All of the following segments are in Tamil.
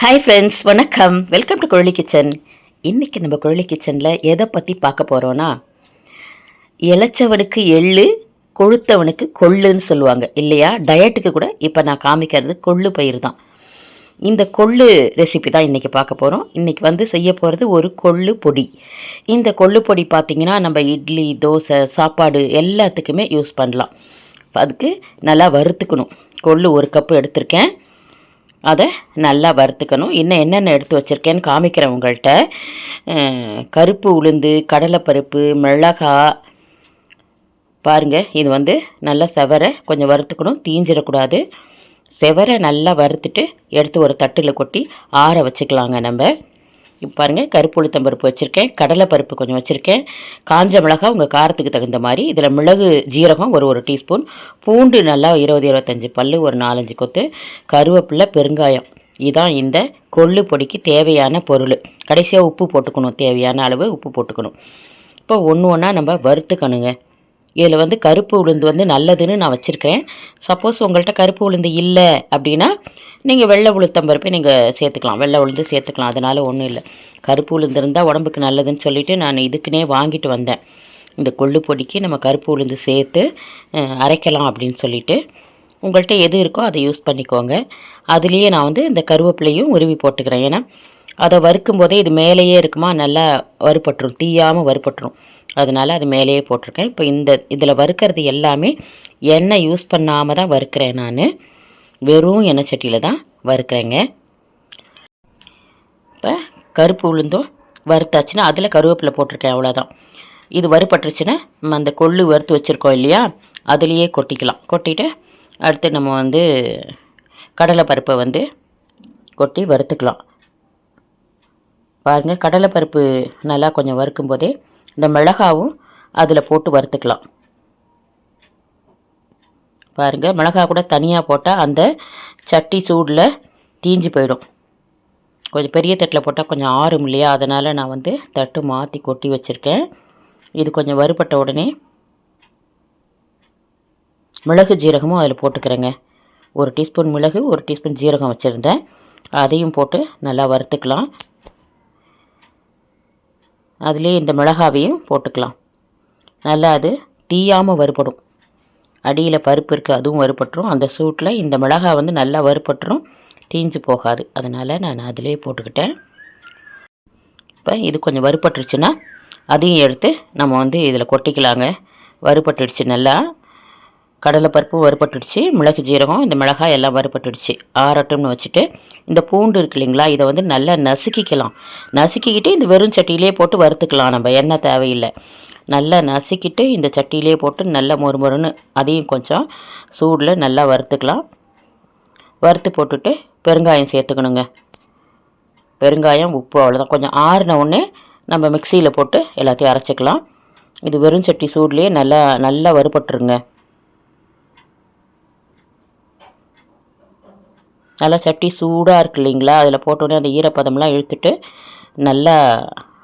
ஹாய் ஃப்ரெண்ட்ஸ், வணக்கம். Welcome to Kuzhali kitchen. இன்றைக்கி நம்ம குழலி கிச்சனில் எதை பற்றி பார்க்க போகிறோன்னா, இளைச்சவனுக்கு எள்ளு, கொழுத்தவனுக்கு கொள்ளுன்னு சொல்லுவாங்க இல்லையா? டயட்டுக்கு கூட இப்போ நான் காமிக்கிறது கொள்ளு பயிர் தான். இந்த கொள்ளு ரெசிபி தான் இன்றைக்கி பார்க்க போகிறோம். இன்றைக்கி செய்ய போகிறது ஒரு கொள்ளு பொடி. இந்த கொள்ளு பொடி பார்த்திங்கன்னா நம்ம இட்லி, தோசை, சாப்பாடு எல்லாத்துக்குமே யூஸ் பண்ணலாம். அதுக்கு நல்லா வறுத்துக்கணும். கொள்ளு 1 கப்பு எடுத்திருக்கேன். அதை நல்லா வறுத்துக்கணும். இன்னும் என்னென்ன எடுத்து வச்சுருக்கேன்னு காமிக்கிறேன் உங்கள்கிட்ட. கருப்பு உளுந்து, கடலைப்பருப்பு, மிளகாய் பாருங்கள். இது நல்லா செவரை கொஞ்சம் வறுத்துக்கணும், தீஞ்சிடக்கூடாது. செவரை நல்லா வறுத்துட்டு எடுத்து ஒரு தட்டில் கொட்டி ஆற வச்சுக்கலாங்க. நம்ம இப்போ பாருங்கள், கருப்பு உளுத்தம்பருப்பு வச்சுருக்கேன், கடலைப்பருப்பு கொஞ்சம் வச்சுருக்கேன், காஞ்ச மிளகாய் உங்கள் காரத்துக்கு தகுந்த மாதிரி. இதில் மிளகு, ஜீரகம் ஒரு டீஸ்பூன், பூண்டு நல்லா 20-25 பல், ஒரு 4-5 கொத்து, கருவேப்பிலை, பெருங்காயம். இதுதான் இந்த கொள்ளு பொடிக்கு தேவையான பொருள். கடைசியாக உப்பு போட்டுக்கணும், தேவையான அளவு உப்பு போட்டுக்கணும். இப்போ ஒன்று ஒன்றா நம்ம வறுத்துக்கணுங்க. இதில் கருப்பு உளுந்து நல்லதுன்னு நான் வச்சுருக்கேன். சப்போஸ் உங்கள்கிட்ட கருப்பு உளுந்து இல்லை அப்படின்னா நீங்கள் வெள்ளை உளுத்தம்பருப்பை நீங்கள் சேர்த்துக்கலாம், வெள்ளை உளுந்து சேர்த்துக்கலாம். அதனால் ஒன்றும் இல்லை. கருப்பு உளுந்து இருந்தால் உடம்புக்கு நல்லதுன்னு சொல்லிவிட்டு நான் இதுக்குன்னே வாங்கிட்டு வந்தேன். இந்த கொள்ளு பொடிக்கு நம்ம கருப்பு உளுந்து சேர்த்து அரைக்கலாம் அப்படின்னு சொல்லிவிட்டு. உங்கள்கிட்ட எது இருக்கோ அதை யூஸ் பண்ணிக்கோங்க. அதுலேயே நான் இந்த கருவேப்பிலையும் உருவி போட்டுக்கிறேன். ஏன்னா அதை வறுக்கும் போதே இது மேலேயே இருக்குமா, நல்லா வறுபட்டுரும், தீயாமல் வறுபட்டுரும். அதனால் அது மேலேயே போட்டிருக்கேன். இப்போ இதில் வறுக்கிறது எல்லாமே எண்ணெய் யூஸ் பண்ணாமல் தான் வறுக்கிறேன். நான் வெறும் எண்ணெய் சட்டியில் தான் வறுக்கிறேங்க. இப்போ கருப்பு உளுந்தும் வறுத்தாச்சுன்னா அதில் கருவேப்பிலை போட்டிருக்கேன், அவ்வளோதான். இது வறுபட்டுருச்சுன்னா நம்ம அந்த கொள்ளு வறுத்து வச்சுருக்கோம் இல்லையா, அதுலேயே கொட்டிக்கலாம். கொட்டிட்டு அடுத்து நம்ம கடலைப்பருப்பை கொட்டி வறுத்துக்கலாம். பாருங்கள், கடலைப்பருப்பு நல்லா கொஞ்சம் வறுக்கும் போதே இந்த மிளகாவும் அதில் போட்டு வறுத்துக்கலாம். பாருங்கள், மிளகாய் கூட தனியாக போட்டால் அந்த சட்டி சூடில் தீஞ்சு போயிடும். கொஞ்சம் பெரிய தட்டில் போட்டால் கொஞ்சம் ஆறும் இல்லையா, அதனால் நான் தட்டு மாற்றி கொட்டி வச்சுருக்கேன். இது கொஞ்சம் வறுபட்ட உடனே மிளகு, ஜீரகமும் அதில் போட்டுக்கிறேங்க. 1 டீஸ்பூன் மிளகு, 1 டீஸ்பூன் ஜீரகம் வச்சுருந்தேன். அதையும் போட்டு நல்லா வறுத்துக்கலாம். அதுலேயே இந்த மிளகாவையும் போட்டுக்கலாம். நல்லா அது தீயாமல் வறுபடும். அடியில் பருப்பு இருக்குது, அதுவும் வறுபட்டுரும். அந்த சூட்டில் இந்த மிளகாய் நல்லா வறுபட்டுரும், தீஞ்சு போகாது. அதனால் நான் அதிலே போட்டுக்கிட்டேன். இப்போ இது கொஞ்சம் வறுபட்டுருச்சுன்னா அதையும் எடுத்து நம்ம இதில் கொட்டிக்கலாங்க. வறுபட்டுடுச்சு நல்லா. கடலைப்பருப்பும் வறுபட்டுடுச்சு, மிளகு, ஜீரகம், இந்த மிளகாய் எல்லாம் வறுபட்டுடுச்சு. ஆறட்டும்னு வச்சுட்டு இந்த பூண்டு இருக்கு இல்லைங்களா, இதை நல்லா நசுக்கிக்கலாம். நசுக்கிக்கிட்டு இந்த வெறும் சட்டியிலே போட்டு வறுத்துக்கலாம். நம்ம எண்ணெய் தேவையில்லை. நல்லா நசுக்கிட்டு இந்த சட்டியிலே போட்டு நல்லா மொறுமொறுன்னு அதையும் கொஞ்சம் சூடில் நல்லா வறுத்துக்கலாம். வறுத்து போட்டுட்டு பெருங்காயம் சேர்த்துக்கணுங்க. பெருங்காயம், உப்பு, அவ்வளோதான். கொஞ்சம் ஆறின உடனே நம்ம மிக்சியில் போட்டு எல்லாத்தையும் அரைச்சிக்கலாம். இது வெறும் சட்டி சூட்லேயே நல்லா வறுபட்டுருங்க. நல்லா சட்டி சூடாக இருக்குது இல்லைங்களா, அதில் போட்டோடனே அந்த ஈரப்பதம்லாம் இழுத்துட்டு நல்லா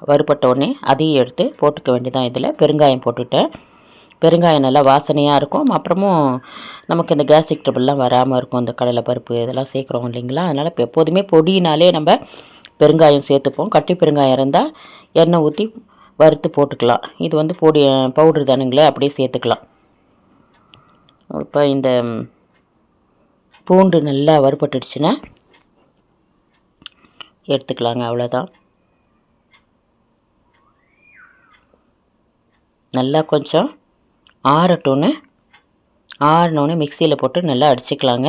வறுபட்ட உடனே அதையும் எடுத்து போட்டுக்க வேண்டியதான். இதில் பெருங்காயம் போட்டுவிட்டேன். பெருங்காயம் நல்லா வாசனையாக இருக்கும். அப்புறமும் நமக்கு இந்த கேஸ்ட்ரிக் ட்ரபிள்லாம் வராமல் இருக்கும். இந்த கடலைப்பருப்பு இதெல்லாம் சேர்க்குறோம் இல்லைங்களா, அதனால் இப்போ எப்போதுமே பொடியினாலே நம்ம பெருங்காயம் சேர்த்துப்போம். கட்டி பெருங்காயம் இருந்தால் எண்ணெய் ஊற்றி வறுத்து போட்டுக்கலாம். இது பொடி பவுட்ரு தானுங்களே, அப்படியே சேர்த்துக்கலாம். இப்போ இந்த பூண்டு நல்லா வறுபட்டுடுச்சுன்னா எடுத்துக்கலாங்க, அவ்வளோதான். நல்லா கொஞ்சம் ஆறினோன்னு மிக்சியில் போட்டு நல்லா அடிச்சுக்கலாங்க.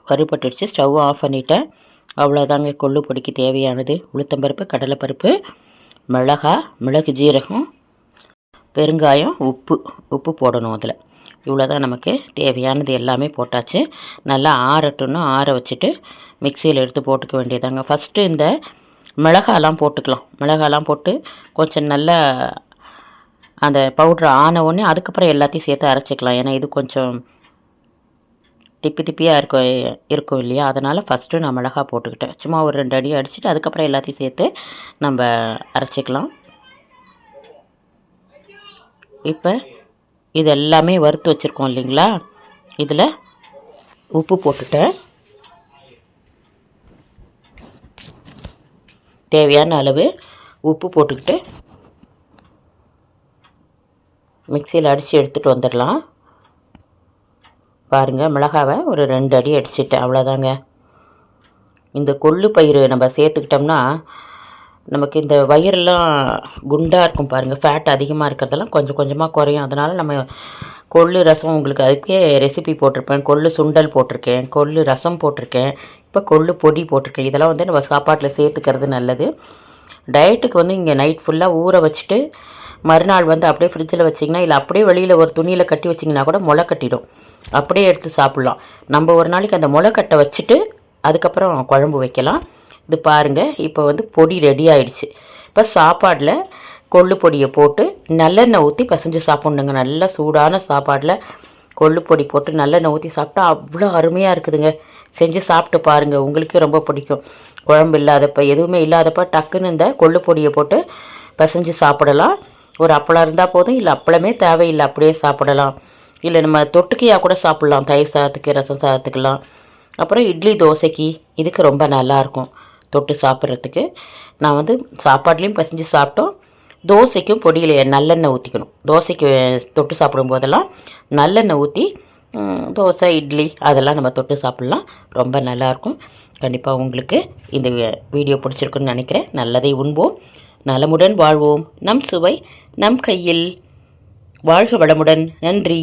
வறுபட்டுடுச்சு, ஸ்டவ் ஆஃப் பண்ணிவிட்டேன். அவ்வளோதாங்க கொள்ளு பொடிக்கு தேவையானது. உளுத்தம்பருப்பு, கடலைப்பருப்பு, மிளகாய், மிளகு, ஜீரகம், பெருங்காயம், உப்பு போடணும். அதில் இவ்வளோதான் நமக்கு தேவையானது. எல்லாமே போட்டாச்சு. நல்லா ஆறட்டுன்னு ஆற வச்சுட்டு மிக்சியில் எடுத்து போட்டுக்க வேண்டியதாங்க. ஃபஸ்ட்டு இந்த மிளகாலாம் போட்டுக்கலாம். மிளகாலாம் போட்டு கொஞ்சம் நல்லா அந்த பவுட்ரு ஆன உடனே அதுக்கப்புறம் எல்லாத்தையும் சேர்த்து அரைச்சிக்கலாம். ஏன்னா இது கொஞ்சம் திப்பியாக இருக்கும் இல்லையா, அதனால் ஃபஸ்ட்டு நான் மிளகாய் போட்டுக்கிட்டேன். சும்மா ஒரு 2 அடி அடிச்சுட்டு அதுக்கப்புறம் எல்லாத்தையும் சேர்த்து நம்ம அரைச்சிக்கலாம். இப்போ இது எல்லாமே வறுத்து வச்சுருக்கோம் இல்லைங்களா, இதில் உப்பு போட்டுட்டேன். தேவையான அளவு உப்பு போட்டுக்கிட்டு மிக்சியில் அடித்து எடுத்துகிட்டு வந்துடலாம். பாருங்கள், மிளகாவை ஒரு 2 அடி அடிச்சிட்டேன், அவ்வளோதாங்க. இந்த கொள்ளு பயிறு நம்ம சேர்த்துக்கிட்டோம்னா நமக்கு இந்த வயிறெல்லாம் குண்டாக இருக்கும் பாருங்கள், ஃபேட் அதிகமாக இருக்கிறதெல்லாம் கொஞ்சம் கொஞ்சமாக குறையும். அதனால் நம்ம கொள்ளு ரசம், உங்களுக்கு அதுக்கே ரெசிபி போட்டிருப்பேன். கொள்ளு சுண்டல் போட்டிருக்கேன், கொள்ளு ரசம் போட்டிருக்கேன், இப்போ கொள்ளு பொடி போட்டிருக்கேன். இதெல்லாம் வந்து நம்ம சாப்பாட்டில் சேர்த்துக்கிறது நல்லது. டயட்டுக்கு வந்து இங்கே நைட் ஃபுல்லாக ஊற வச்சுட்டு மறுநாள் வந்து அப்படியே ஃப்ரிட்ஜில் வச்சிங்கன்னா, இல்லை அப்படியே வெளியில் ஒரு துணியில் கட்டி வச்சிங்கன்னா கூட முளை கட்டிடும். அப்படியே எடுத்து சாப்பிட்லாம். நம்ம ஒரு நாளைக்கு அந்த முளை கட்டை வச்சுட்டு அதுக்கப்புறம் குழம்பு வைக்கலாம். இது பாருங்கள், இப்போ வந்து பொடி ரெடி ஆகிடுச்சு. இப்போ சாப்பாடில் கொள்ளு பொடியை போட்டு நல்லெண்ணெய் ஊற்றி பசைஞ்சு சாப்பிட்ணுங்க. நல்லா சூடான சாப்பாடில் கொள்ளு பொடி போட்டு நல்லெண்ணெய் ஊற்றி சாப்பிட்டா அவ்வளோ அருமையாக இருக்குதுங்க. செஞ்சு சாப்பிட்டு பாருங்கள், உங்களுக்கே ரொம்ப பிடிக்கும். குழம்பு இல்லாதப்போ, எதுவுமே இல்லாதப்போ டக்குன்னு இந்த கொள்ளு பொடியை போட்டு பசைஞ்சு சாப்பிடலாம். ஒரு அப்பளம் இருந்தால் போதும், இல்லை அப்பளமே தேவையில்லை, அப்படியே சாப்பிடலாம். இல்லை நம்ம தொட்டுக்கையாக கூட சாப்பிட்லாம், தயிர் சாதத்துக்கு, ரசம் சாதத்துக்கெல்லாம். அப்புறம் இட்லி தோசைக்கு இதுக்கு ரொம்ப நல்லாயிருக்கும் தொட்டு சாப்பிட்றதுக்கு. நான் வந்து சாப்பாட்லேயும் பசைஞ்சு சாப்பிட்டோம். தோசைக்கும் பொடியில் நல்லெண்ணெய் ஊற்றிக்கணும். தோசைக்கு தொட்டு சாப்பிடும் போதெல்லாம் நல்லெண்ணெய் ஊற்றி தோசை, இட்லி அதெல்லாம் நம்ம தொட்டு சாப்பிட்லாம். ரொம்ப நல்லாயிருக்கும். கண்டிப்பாக உங்களுக்கு இந்த வீடியோ பிடிச்சிருக்குன்னு நினைக்கிறேன். நல்லதை உண்போம், நலமுடன் வாழ்வோம். நம் சுவை நம் கையில். வாழ்க வளமுடன். நன்றி.